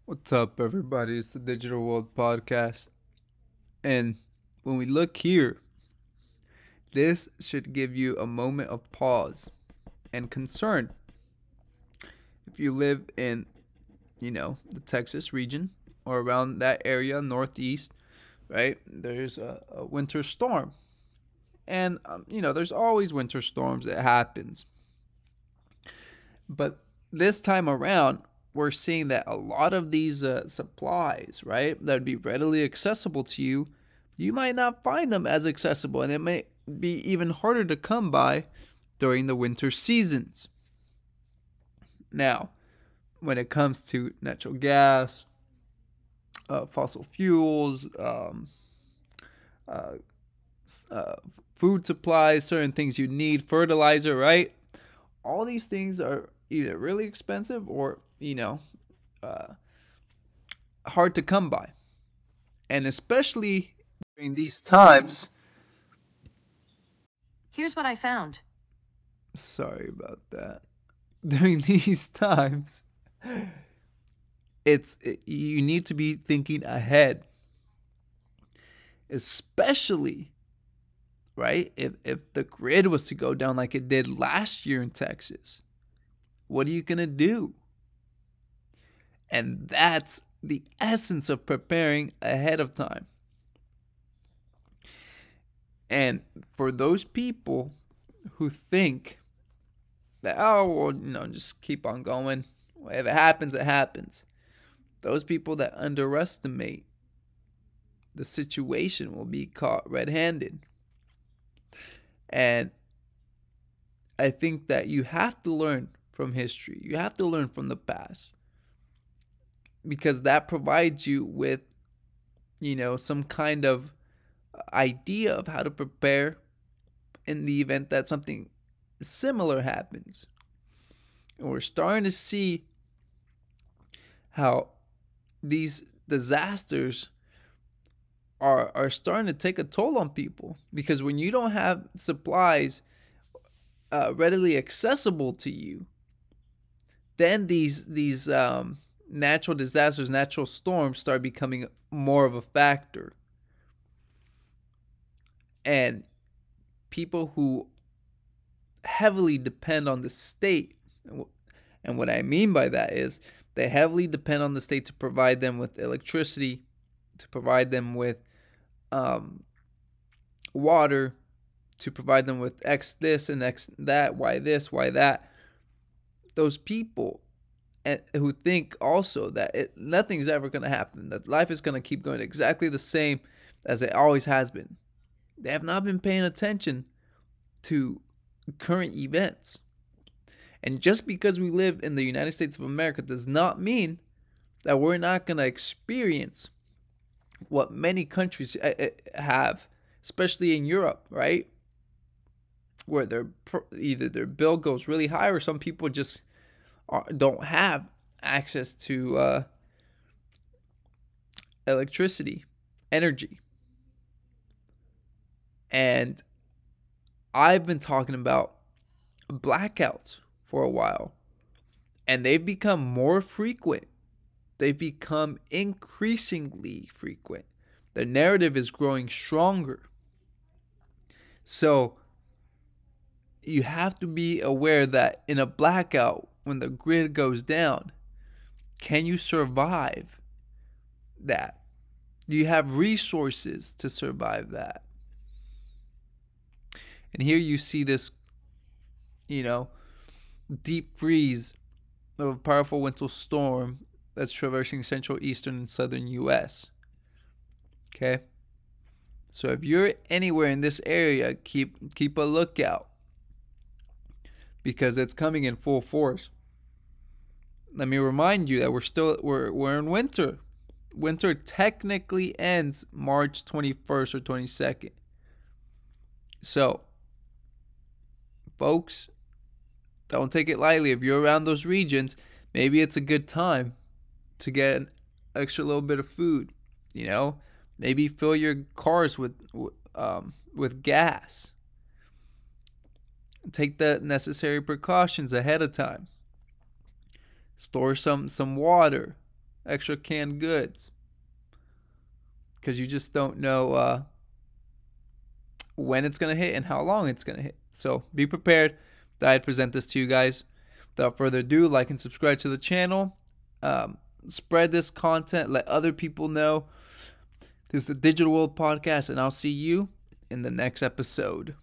What's up, everybody? It's the Digital World Podcast. And when we look here, this should give you a moment of pause and concern. If you live in, the Texas region or around that area, Northeast, right, there's a winter storm. And, there's always winter storms that happens. But this time around, we're seeing that a lot of these supplies, right, that would be readily accessible to you, you might not find them as accessible, and it may be even harder to come by during the winter seasons. Now, when it comes to natural gas, fossil fuels, uh, uh, food supplies, certain things you need, fertilizer, right? All these things are either really expensive or, uh, hard to come by. And especially during these times, Here's what I found. sorry about that. During these times, you need to be thinking ahead, especially right if the grid was to go down like it did last year in Texas. What are you going to do? And that's the essence of preparing ahead of time. And for those people who think that, oh, well, just keep on going. If it happens, it happens. Those people that underestimate the situation will be caught red handed. And I think that you have to learn from history, you have to learn from the past, because that provides you with, some kind of idea of how to prepare in the event that something similar happens. And we're starting to see how these disasters are starting to take a toll on people, because when you don't have supplies readily accessible to you, then these natural disasters, natural storms start becoming more of a factor. And people who heavily depend on the state, and what I mean by that is they heavily depend on the state to provide them with electricity, to provide them with water, to provide them with X this and X that, Y this, Y that. Those people who think also that nothing's ever going to happen, that life is going to keep going exactly the same as it always has been, they have not been paying attention to current events. And just because we live in the United States of America does not mean that we're not going to experience what many countries have, especially in Europe, right? Where either their bill goes really high, or some people just don't have access to electricity, energy. And I've been talking about blackouts for a while, and they've become more frequent. They've become increasingly frequent. The narrative is growing stronger. So you have to be aware that in a blackout, when the grid goes down, can you survive that? Do you have resources to survive that? And here you see this, deep freeze of a powerful winter storm that's traversing central, eastern, and southern U.S. Okay? So if you're anywhere in this area, keep a lookout, because it's coming in full force. Let me remind you that we're in winter. Winter technically ends March 21st or 22nd. So, folks, don't take it lightly. If you're around those regions, maybe it's a good time to get an extra little bit of food. Maybe fill your cars with gas. Take the necessary precautions ahead of time. Store some water extra canned goods, because you just don't know when it's going to hit and how long it's going to hit. So be prepared that I present this to you guys. Without further ado, like and subscribe to the channel. Spread this content. Let other people know. This is the Digital World Podcast, and I'll see you in the next episode.